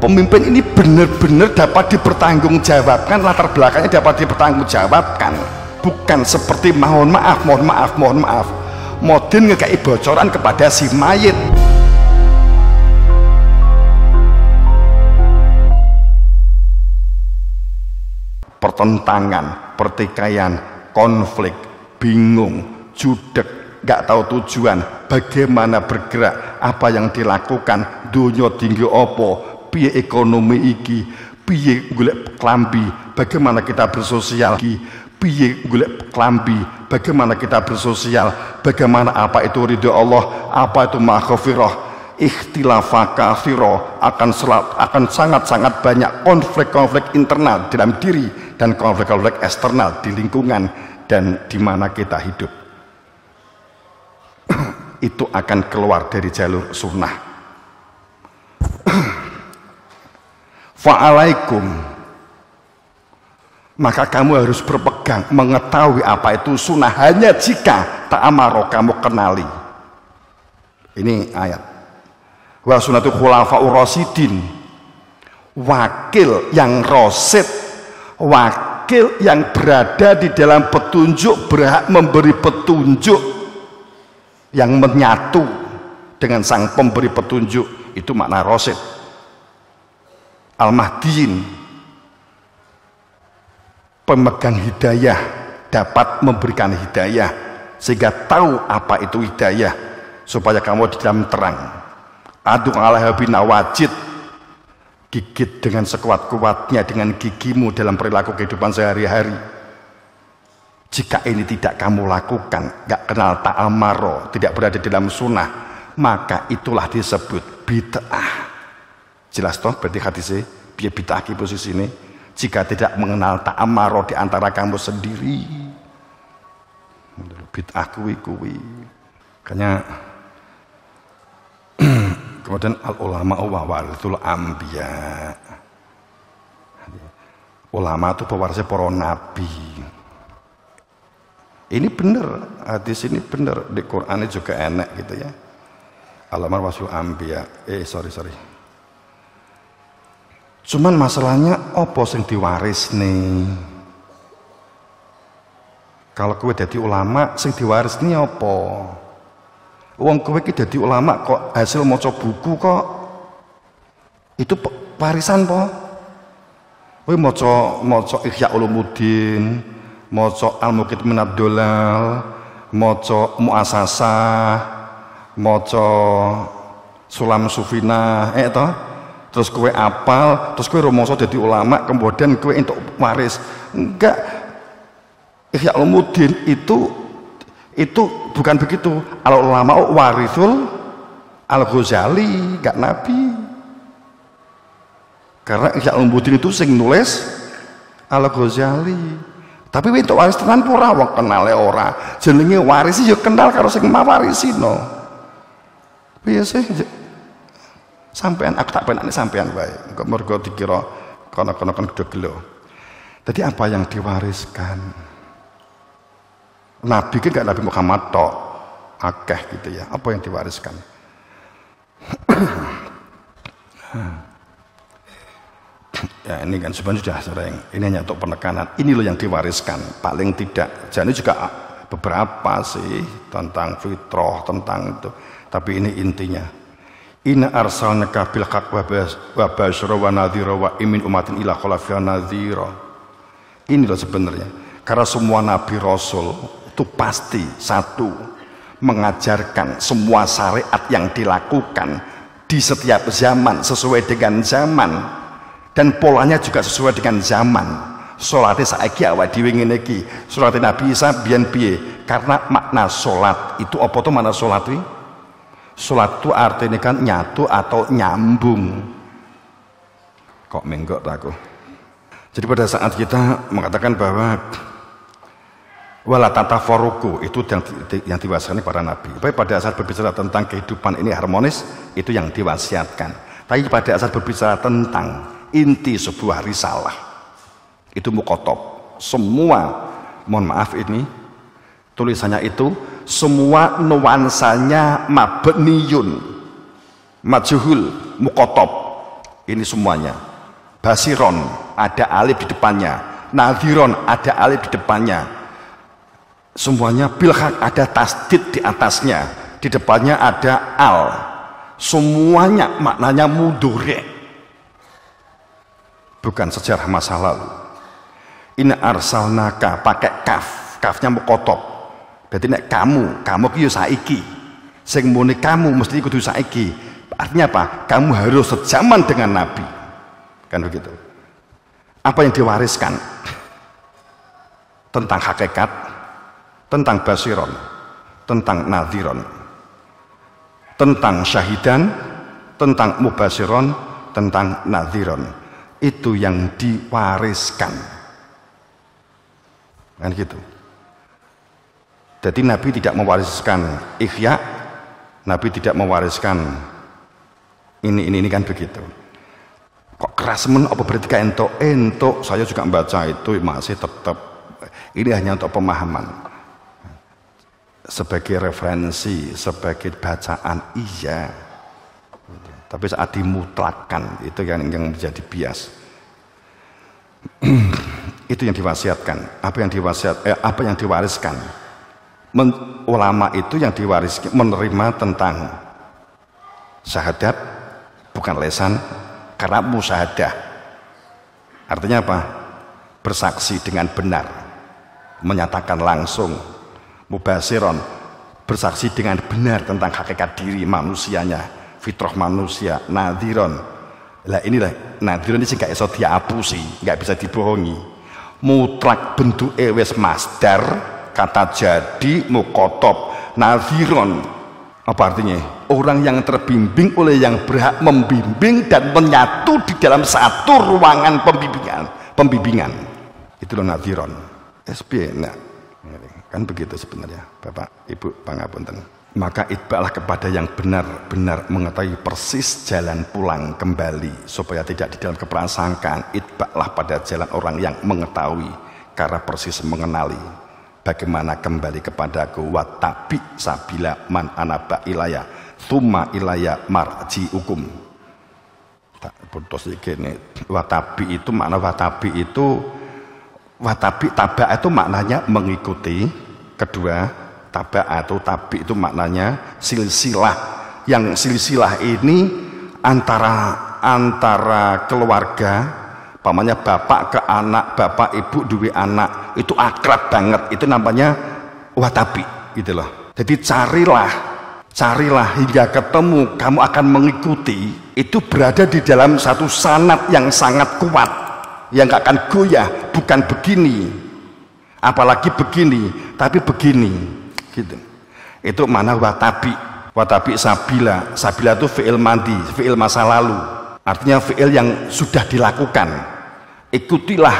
Pemimpin ini benar-benar dapat dipertanggungjawabkan, latar belakangnya dapat dipertanggungjawabkan, bukan seperti mohon maaf modin ngekei bocoran kepada si mayit. Pertentangan, pertikaian, konflik, bingung, judek, gak tahu tujuan, bagaimana bergerak, apa yang dilakukan, dunia tinggi opo, piye ekonomi iki, piye golek klambi, bagaimana kita bersosial, piye golek klambi, bagaimana kita bersosial, bagaimana apa itu ridho Allah, apa itu maghfirah, ikhtilafah kathiro, akan sangat-sangat banyak konflik-konflik internal dalam diri dan konflik-konflik eksternal di lingkungan dan di mana kita hidup. Itu akan keluar dari jalur sunnah. Fa'alaikum, maka kamu harus berpegang mengetahui apa itu sunnah hanya jika ta'amaro kamu kenali. Ini ayat. Wa sunnatu khulafa'ur rasyidin, wakil yang rasyid, wakil yang berada di dalam petunjuk, berhak memberi petunjuk, yang menyatu dengan sang pemberi petunjuk, itu makna rasyid. Al-Mahdiin, pemegang hidayah, dapat memberikan hidayah sehingga tahu apa itu hidayah, supaya kamu di dalam terang. Adu alaiha binawajid, gigit dengan sekuat-kuatnya dengan gigimu dalam perilaku kehidupan sehari-hari. Jika ini tidak kamu lakukan, gak kenal ta'amaro, tidak berada dalam sunnah, maka itulah disebut bid'ah. Jelas toh berarti hadisnya biar bid'ah ki posisi ini, jika tidak mengenal ta'amaro di antara kamu sendiri. Bid'ah kuwi makanya kemudian al ulama wa warathul anbiya, ulama itu pewarisnya para nabi. Ini benar, hadis ini benar, di Quran juga enak gitu ya. Al-ulama warathul anbiya. Sorry. Cuman masalahnya apa sing diwaris nih? Kalau kowe dadi ulama sing diwaris nih apa? Wong kowe iki dadi ulama kok hasil maca buku kok itu warisan po? Kowe maca Ihya Ulumuddin, maca Al-Muqit min ad-Dolal, maca Mu'assasah, maca Sulam Sufina, toh? Terus kowe apal, terus kowe rumoso jadi ulama, kemudian kowe untuk waris. Enggak. Ihya Ulumuddin itu bukan begitu. Al ulama warithul Al-Ghazali, enggak nabi. Karena Ihya Ulumuddin itu sing nulis Al-Ghazali. Tapi untuk waris tenan ora wong kenale ora. Jenenge warisi ya kenal karo sing mawarisino. Piye sih? Sampean aku tak penane sampean wae. Engko mergo dikira kono-kono kan gelo. Jadi apa yang diwariskan? Nabi kan gak Nabi Muhammad tok. Akeh gitu ya. Apa yang diwariskan? Ya ini kan sebenarnya sudah sering. Ini hanya untuk penekanan. Ini loh yang diwariskan. Paling tidak. Jadi juga beberapa sih tentang fitrah, tentang itu. Tapi ini intinya. Inna arsalnaka bil haqq wa basyira wa nadhira wa imin umatin ila khalafiya nadhira. Ini loh sebenarnya. Karena semua nabi rasul itu pasti satu mengajarkan semua syariat yang dilakukan di setiap zaman sesuai dengan zaman dan polanya juga sesuai dengan zaman. Salatnya saiki awake dhewe ngene iki. Salatnya Nabi Isa biyen piye? Karena makna salat itu apa tuh makna salat iki? Salat itu artinya kan nyatu atau nyambung. Kok menggok aku. Jadi pada saat kita mengatakan bahwa wala tatafaruku itu yang diwasiatkan para nabi. Tapi pada saat berbicara tentang kehidupan ini harmonis itu yang diwasiatkan. Tapi pada saat berbicara tentang inti sebuah risalah itu muqatab. Semua mohon maaf ini tulisannya itu semua nuansanya mabniyun majhul muqatab Ini semuanya. Basiron ada alif di depannya, nadhiron ada alif di depannya. Semuanya bilhaq ada tasdid di atasnya, di depannya ada al. Semuanya maknanya mudhari'. Bukan sejarah masa lalu. Inna arsalnaka pakai kaf, kafnya muqatab. Berarti nek kamu ki yo saiki. Sing muni kamu mesti kudu saiki. Artinya apa? Kamu harus sejaman dengan Nabi. Kan begitu. Apa yang diwariskan? Tentang hakikat, tentang basiron, tentang nadhiron, tentang syahidan, tentang mubasiron, tentang nadhiron. Itu yang diwariskan. Kan gitu. Jadi Nabi tidak mewariskan ikhya, Nabi tidak mewariskan ini kan begitu. Kok keras men apa berarti kayak entuk saya juga membaca itu masih tetap ini hanya untuk pemahaman. Sebagai referensi, sebagai bacaan iya. Tapi saat dimutlakan itu yang menjadi bias. Itu yang diwasiatkan. Apa yang diwariskan? Ulama itu yang diwariskan menerima tentang syahadat bukan lesan karena musyahadah. Artinya apa? Bersaksi dengan benar, menyatakan langsung. Mubasiron bersaksi dengan benar tentang hakikat diri manusianya, fitrah manusia. Nadhiron, lah inilah nadhiron ini sih gak bisa diapusi, gak bisa dibohongi. Mutlak bentuk wis masdar, kata jadi muqatab. Nadhiron apa artinya? Orang yang terbimbing oleh yang berhak membimbing dan menyatu di dalam satu ruangan pembimbingan. Itu loh nadhiron. SB nah. Kan begitu sebenarnya Bapak Ibu pangapunten. Maka itba'lah kepada yang benar-benar mengetahui persis jalan pulang kembali supaya tidak di dalam keprasangkaan. Itba'lah pada jalan orang yang mengetahui karena persis mengenali bagaimana kembali kepadaku. Watabi sabila man anaba ilaya thumma ilaya marji'ukum. Tak putus ini. Watabi itu makna watabi taba itu maknanya mengikuti. Kedua, taba atau tabi itu maknanya silsilah. Yang silsilah ini antara keluarga, pamannya bapak ke anak, bapak ibu duwe anak, itu akrab banget. Itu namanya watabi gitu loh. Jadi carilah hingga ketemu, kamu akan mengikuti. Itu berada di dalam satu sanad yang sangat kuat, yang gak akan goyah. Bukan begini, apalagi begini, tapi begini gitu. Itu mana watabi sabila itu fi'il madi, fi'il masa lalu, artinya fi'il yang sudah dilakukan. Ikutilah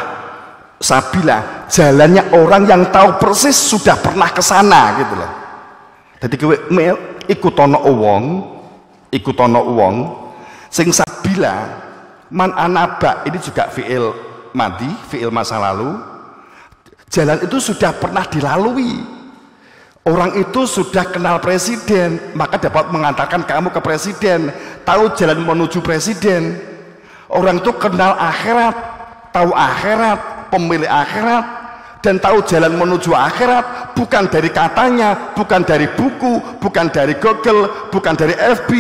sabila, jalannya orang yang tahu persis sudah pernah ke sana gitu loh. Jadi kowe ikutono wong sing sabila man anaba, ini juga fi'il madi, fi'il masa lalu. Jalan itu sudah pernah dilalui. Orang itu sudah kenal presiden, maka dapat mengantarkan kamu ke presiden. Tahu jalan menuju presiden. Orang itu kenal akhirat, tahu akhirat, pemilik akhirat, dan tahu jalan menuju akhirat. Bukan dari katanya, bukan dari buku, bukan dari Google, bukan dari FB.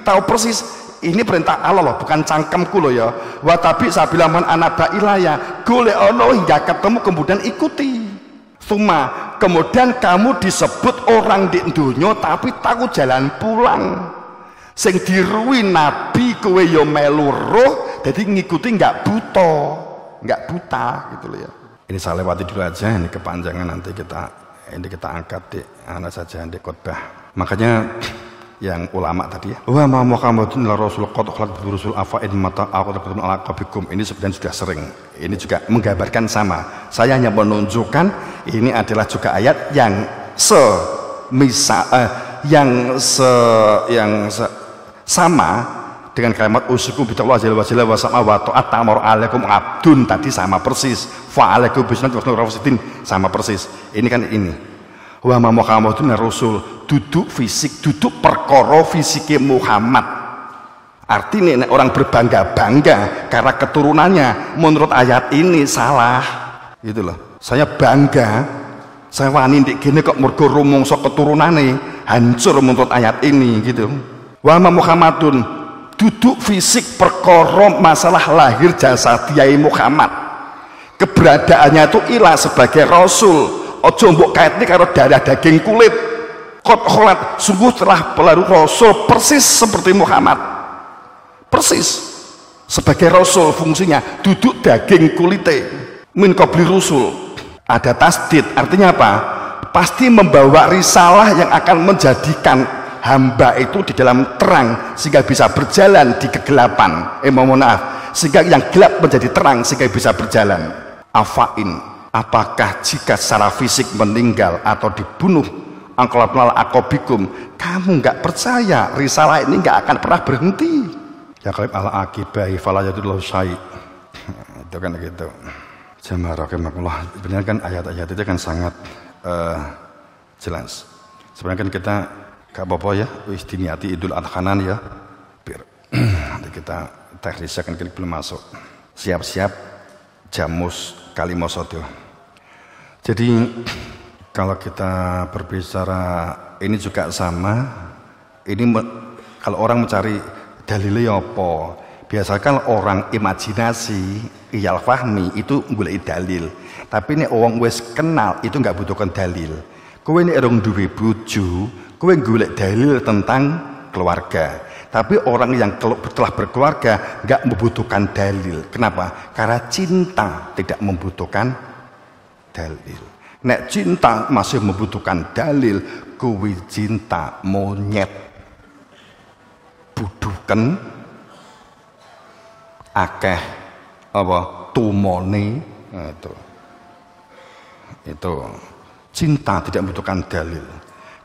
Tahu persis. Ini perintah Allah loh, bukan cangkemku loh ya. Watabi sabila man anaba ilaya, golek ono hingga ketemu kemudian ikuti. Suma kemudian kamu disebut orang di dunia tapi tahu jalan pulang. Sing diruwi Nabi kowe yo melu roh, jadi ngikuti nggak buta gitu loh ya. Ini saya lewati dulu aja, ini kepanjangan nanti kita angkat di anak saja di khotbah. Makanya yang ulama tadi ya, wa ma Muhammadun la rasul qad khalat bi rusul afa'in mata aqadun ala qabikum. Ini sebenarnya sudah sering. Ini juga menggambarkan sama. Saya hanya menunjukkan ini adalah juga ayat yang sama dengan kalimat usyuku bitallah jalla wa jalla wa sama wa ta'at ta'amur alaikum abdun tadi sama persis. Fa alaikum bisnat wa rafisin sama persis. Ini kan ini. Wa ma Muhammadun rasul, duduk fisik, duduk perkara fisike Muhammad. Artinya nek orang berbangga-bangga karena keturunannya, menurut ayat ini salah. Gitu loh. Saya bangga, saya wani ndek gene kok mergo rumangsa keturunane, hancur menurut ayat ini gitu. Wa Muhammadun, duduk fisik perkara masalah lahir jasadiai Muhammad. Keberadaannya itu ilah sebagai rasul. Ojo mbok kaitne karo darah daging kulit. Qad kholat, sungguh telah berlalu rasul persis seperti Muhammad. Persis sebagai rasul fungsinya duduk daging kulite min qabli rusul. Ada tasdid, artinya apa? Pasti membawa risalah yang akan menjadikan hamba itu di dalam terang sehingga bisa berjalan di kegelapan. Mohon maaf, sehingga yang gelap menjadi terang sehingga bisa berjalan. Afain, apakah jika secara fisik meninggal atau dibunuh angkolapnal akobikum, kamu nggak percaya risalah ini nggak akan pernah berhenti? Ya kalib ala akibahi falayatullahu syai'. Itu kan gitu. Jamaah rahimakumullah. Sebenarnya kan ayat-ayat itu kan sangat jelas. Sebenarnya kan kita gak apa-apa ya, istiniati Idul Adhanan ya. Biar nanti kita teknisnya kan belum masuk. Siap-siap jamus kalimosodo. Jadi kalau kita berbicara ini juga sama. Ini kalau orang mencari dalilnya apa? Biasakan orang imajinasi, iyal fahmi itu golek dalil. Tapi ini orang wis kenal itu nggak butuhkan dalil. Kowe ini orang duwe bojo, kowe golek dalil tentang keluarga. Tapi orang yang telah berkeluarga nggak membutuhkan dalil. Kenapa? Karena cinta tidak membutuhkan dalil. Nek cinta masih membutuhkan dalil, kowe cinta monyet. Budukan akeh apa tumone itu cinta tidak membutuhkan dalil.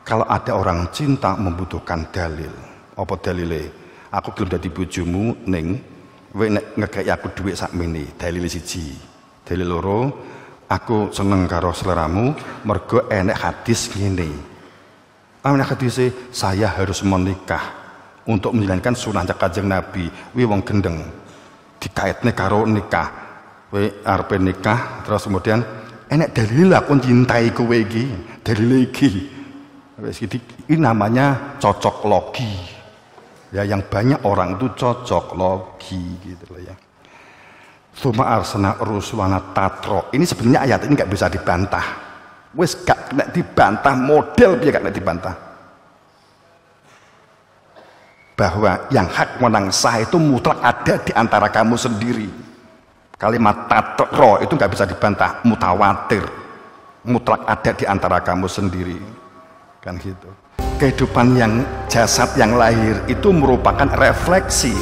Kalau ada orang cinta membutuhkan dalil, apa dalile? Aku gelem dadi bojomu ning kowe nek ngekeki aku dhuwit sakmene, dalil siji. Dalil loro, aku seneng karo seleramu mergo enek hadis ngene. Ana hadise saya harus menikah untuk menjalankan sunahnya Kanjeng Nabi. Wi wong gendeng dikaitne karo nikah. Kowe arepe nikah terus kemudian enek dalil aku cintai kowe iki, dalil iki. Wis ini namanya cocok logi. Ya yang banyak orang itu cocok logi gitu loh ya. Suma arsana rusulana tatro. Ini sebenarnya ayat ini nggak bisa dibantah. Wis gak kena dibantah, model dia gak kena dibantah. Bahwa yang hak menang sah itu mutlak ada di antara kamu sendiri. Kalimat tatro itu nggak bisa dibantah, mutawatir, mutlak ada di antara kamu sendiri, kan gitu. Kehidupan yang jasad yang lahir itu merupakan refleksi,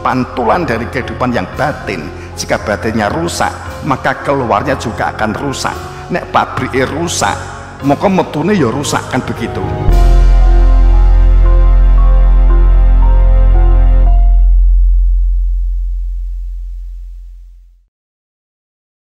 pantulan dari kehidupan yang batin. Jika batinnya rusak, maka keluarnya juga akan rusak. Nek pabriknya rusak, maka metune ya rusak, kan begitu.